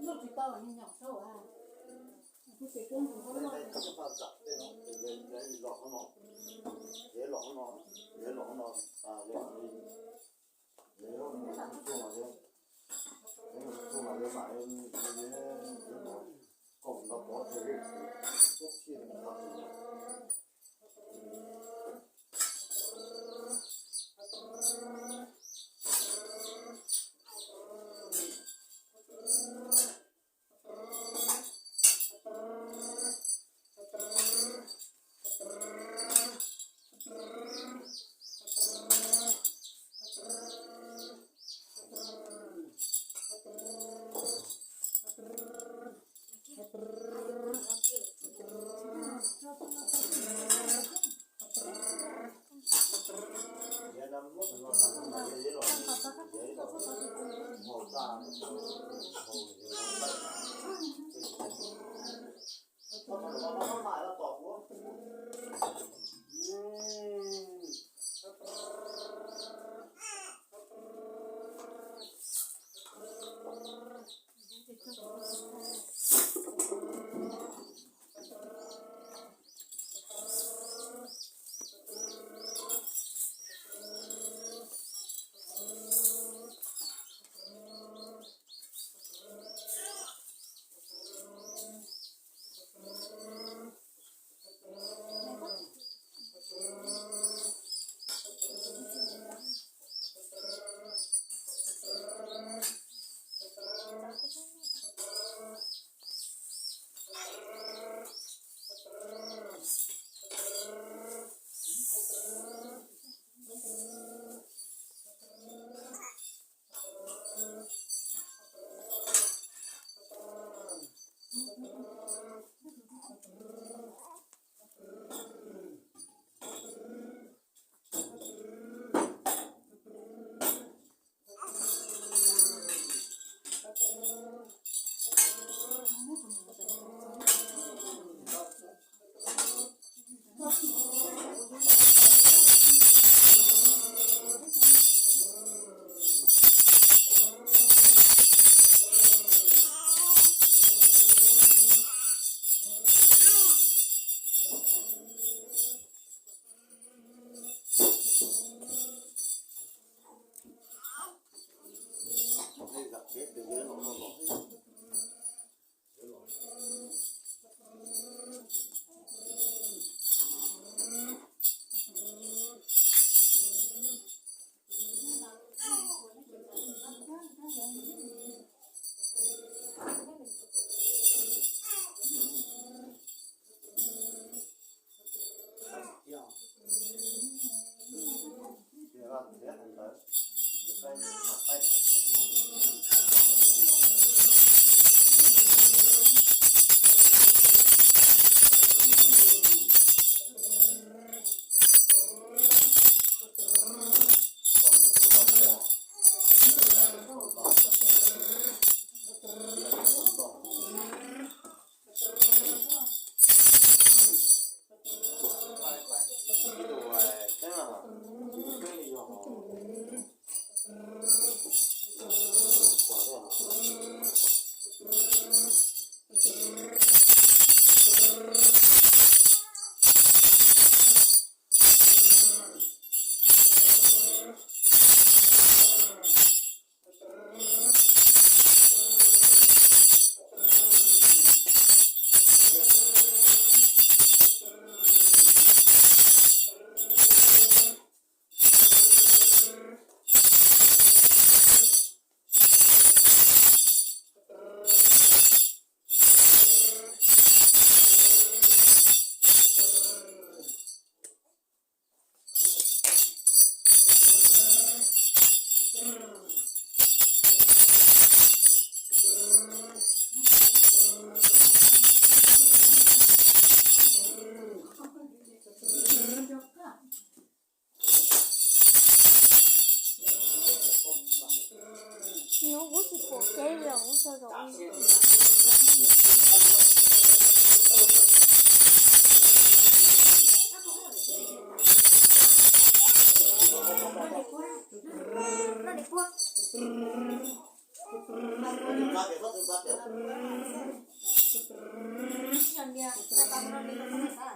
lúc thì to như nhỏ sâu à cái cái cơm của nó đây các bạn giặt đây nó để lọt nó để lọt nó để lọt nó à để nó chung là thế chung là cái phải nó cổng nó có thể tốt khi nó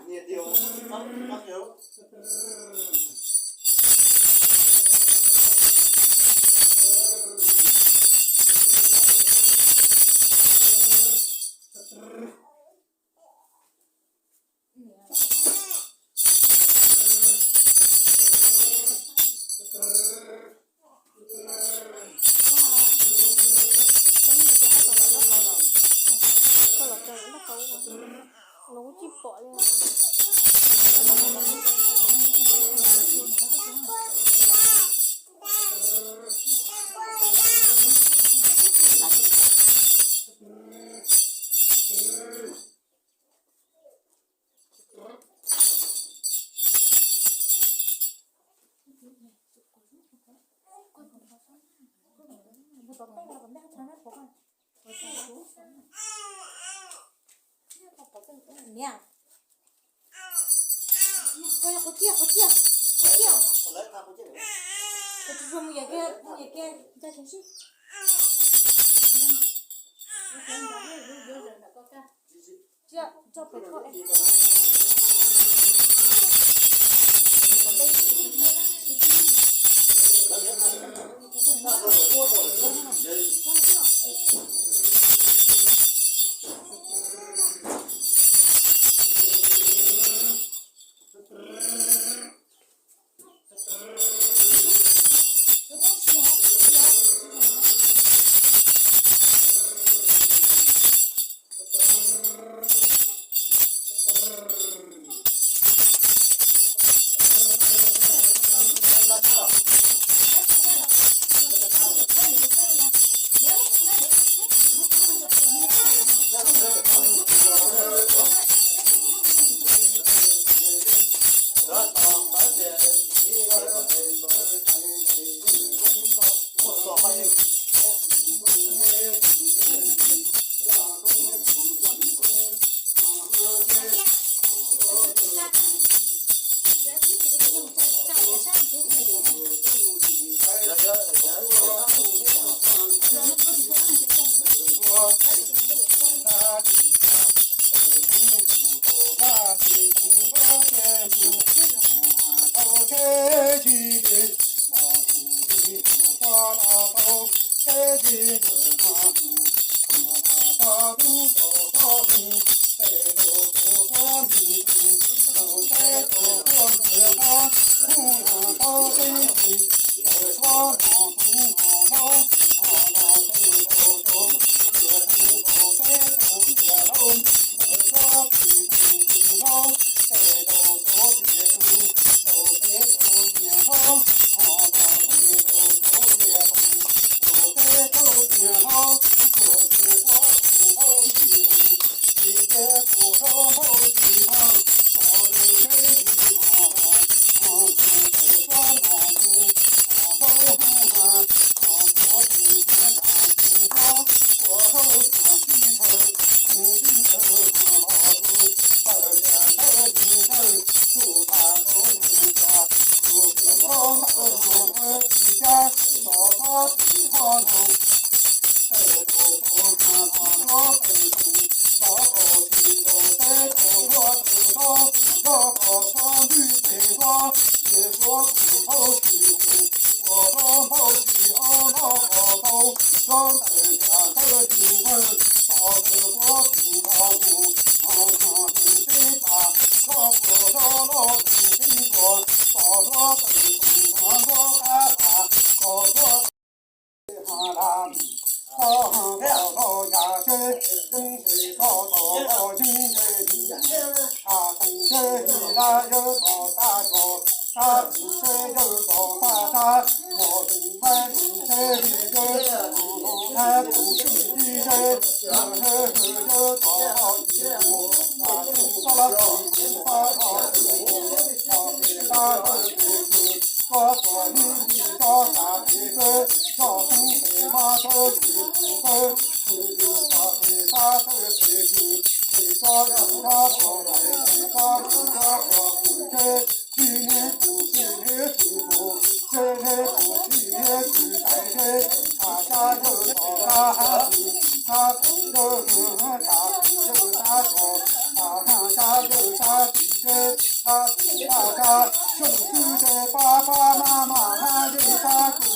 nhiệt điều phát yếu nấu chip bỏ lên nè coi có chia lấy thang cái chuyện cái chú mua nhà kia ra chính xác chưa cho phải thôi còn đây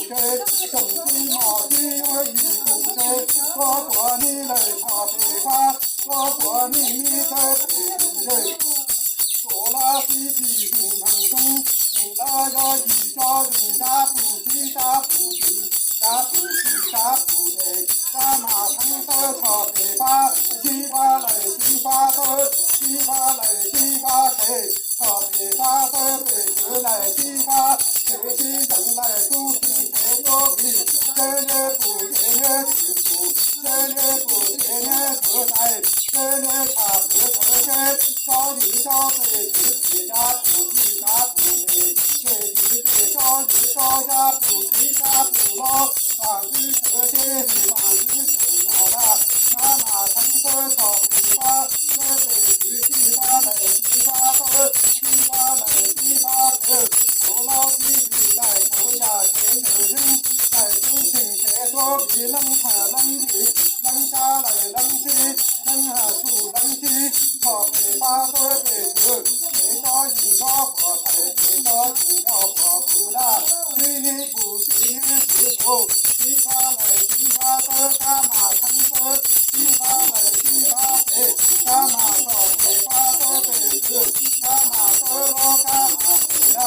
在，总是马蹄我一股在，我管你来他北方，我管你在北在。我那西皮红门中，我那要一家人家不齐家不齐，家不齐家不对，家马城的他北方，西发来西发的，西发来西发去，他北方的北去来西发，这些人来都是太多皮，这年不这年辛苦，这年不这年自在，这年他不特别，少里少对。家不齐家不对，谁去对少里少家不齐家不老，房子这些是房子是要的，那马城的草皮花，这北去西发来西发走，西发来西发走，我老弟弟来头呀谁有人，来都请谁说比冷看冷气，冷下来冷气，冷下出冷气，草皮花这北去。一个火柴，一个火不啦，谁你不谁你不走，西发来西发走，干嘛城市？西发来西发北，干嘛到北发到北去？干嘛走了干嘛回来？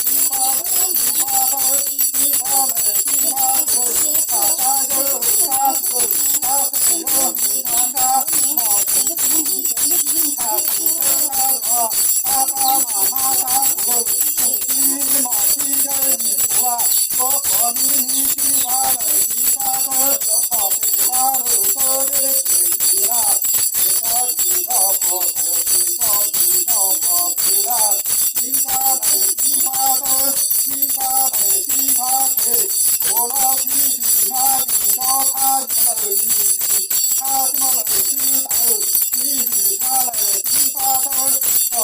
西发来西发走，西发来西发走，大家有啥事？大家有啥啥？毛主席他是个爸爸妈妈打鼓，骑马骑着一头啊，我和你西发来西发走，好北发路走的北去啦，北到西到我北到西到我北啦，西发来西发走，西发来西发去，我老弟弟妈你到他你了一起，他这么了知道，你他来西发走。北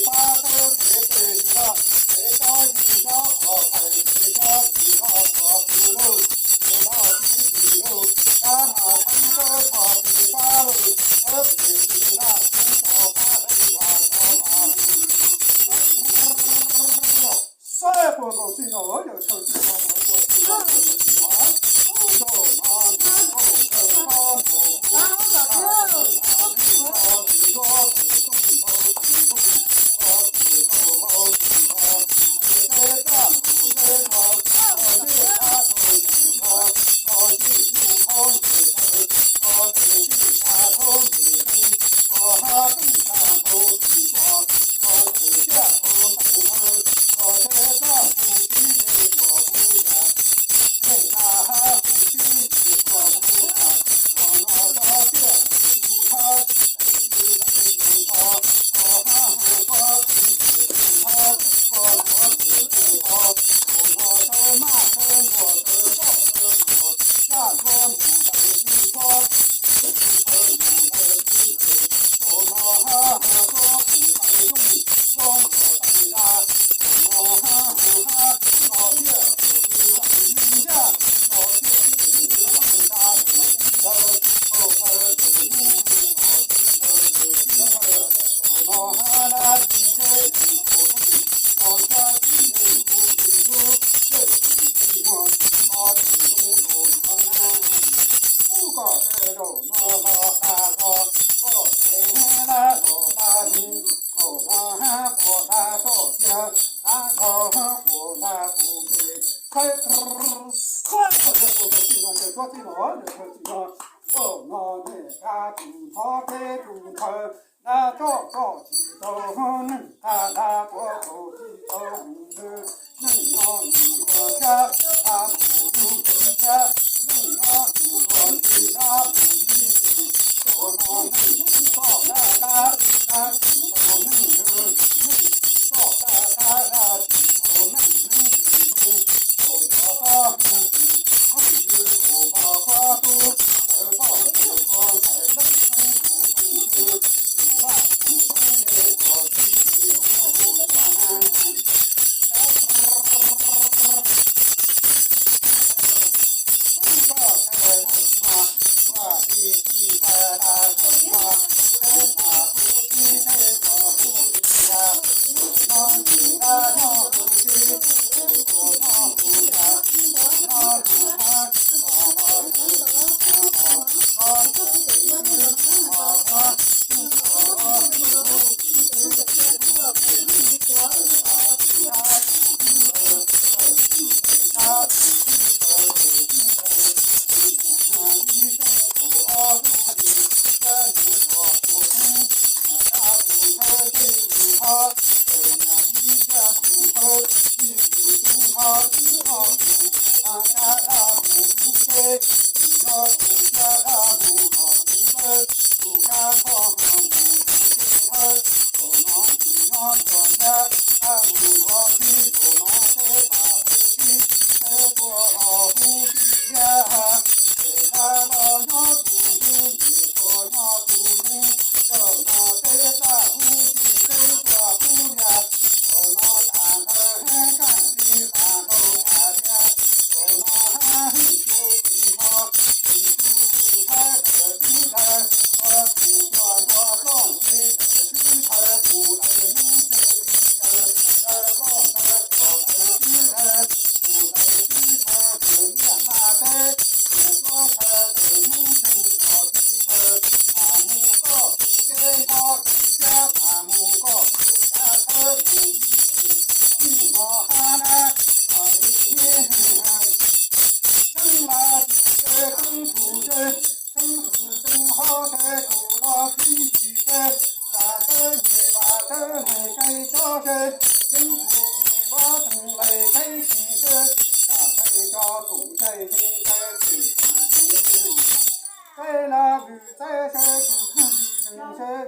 发走北北去了，北到一个河海，北到一个河不路，我老弟弟路，干嘛城的草北发路，北去了，东到八里八到八里。赛过过进了，我有手机上我说进了进了，不走哪里后头高头，那早早起头能看那多头起头能要你我家他不如你家能要你我去那不去去多那能少那那那起头能少那那那起头能头要到空气不怕花都二宝不光才能生不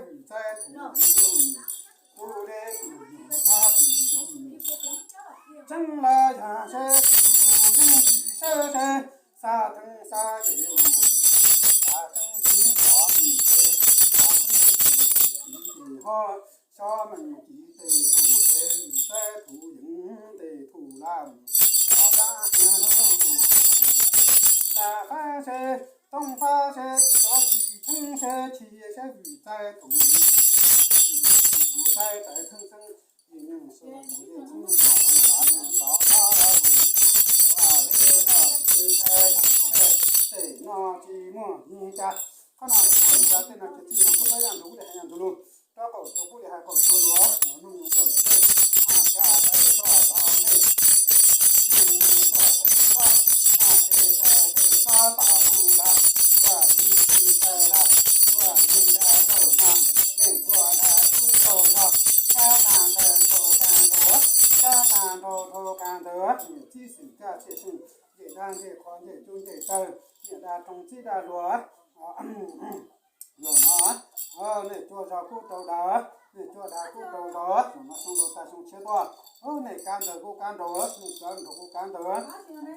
vì sai thủ cô đê thủ ta thủ giống chẳng là nhà sẽ thủ những gì sẽ thế xa thân xa chịu xa thân chỉ có mình thế xa thân chỉ ho cho mình chỉ tề thủ tề vì sai thủ những tề thủ làm cho ra là pha xe tông pha xe cho chỉ thân xe chỉ sẽ vì sai thủ thủ sai tại thân thân nhưng sự thủ để thân họ là nên bảo ta và để nó chỉ thay để nó chỉ mua như cha cái nào cũng cha tên là cái gì nó cũng phải làm đúng để làm đúng luôn đó cậu tôi cũng để hai cậu tôi nữa nó nung rồi đấy cha đây đó đó đây nung rồi đó để ta bảo hù là và đi thay là và đi ra rồi mà để cho là tu cầu rồi cha càng thờ thổ càng thổ cha càng thổ càng thổ chỉ sử cha chỉ sử để đang để con để chung để tơ để ra trong chỉ ra lúa rồi nó này cho ra cú đầu đó này cho ra cú đầu đó nó xong rồi ta xong chết to này can đầu cú can đầu can đầu cú can đầu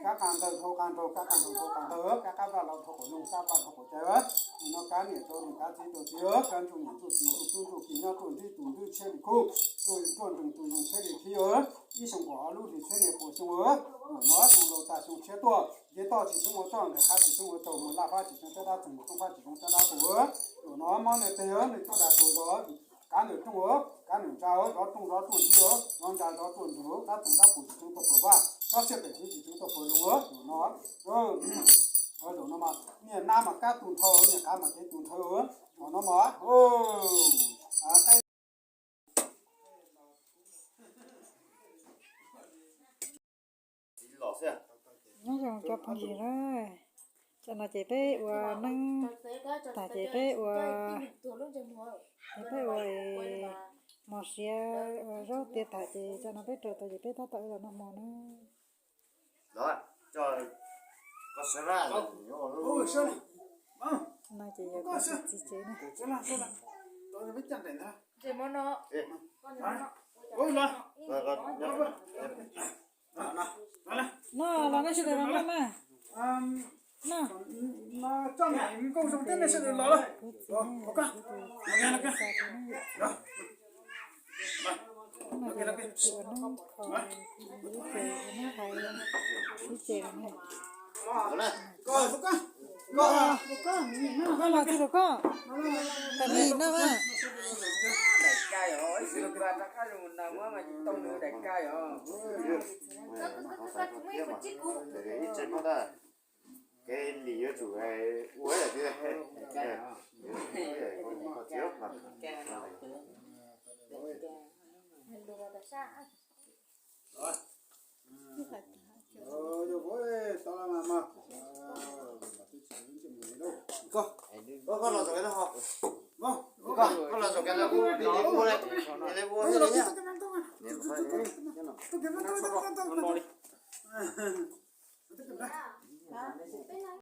các can đầu thô can đầu các can đầu thô can đầu các can vào thô của nông các can thô của trái nó can này tôi mình cá chỉ tôi thiếu can chung những tôi kỹ nhau tôi chơi đi khu tôi dùng chơi đi khi ở đi xong quả lúc thì chơi này bổ sung ở nó xong rồi ta xong chết to dễ to chỉ xong một tuần để hai chỉ xong một tuần một lá phát chỉ xong ta dùng không phát chỉ xong ta của nó món này tới này tôi đã tôi rồi cá được trung ở cá được trao đó trung đó tuần gì ở ngon trao đó tuần nữa ta từng ta cũng chúng tôi phổ ba nó sẽ phải chỉ chúng tôi phổ luôn ở nó rồi nó mà miền Nam mà cá tuần thơ miền cá mà cái tuần thơ nó mà cái lọ xe nó còn cho phong gì đó cho nó chỉ bé và nâng ta chỉ bé và chỉ bé và một xe rau tiệt ta chỉ cho nó bé rồi ta chỉ bé ta tự là nó mò nó đó cho có sữa ra ôi sữa này nó chỉ là có chỉ này sữa là tôi biết chẳng đến ha chỉ món nó ôi là nó là nó sẽ được làm mà nó trong này mình công dụng tên này sẽ được lỡ rồi ok nghe nó kia đó nó cái nó khỏi nó hay cái gì này coi nó là cái đó tại vì nó mà đại ca rồi, sự việc là các dùng nào mà tông được đại ca rồi. để trên nó đây cái lì ở chủ này uống là cái này có thiếu mà rồi với tao làm mà có là rồi nó học vâng có là rồi cái nó mua đi mua đây để mua cái đấy nhá tôi kiếm nó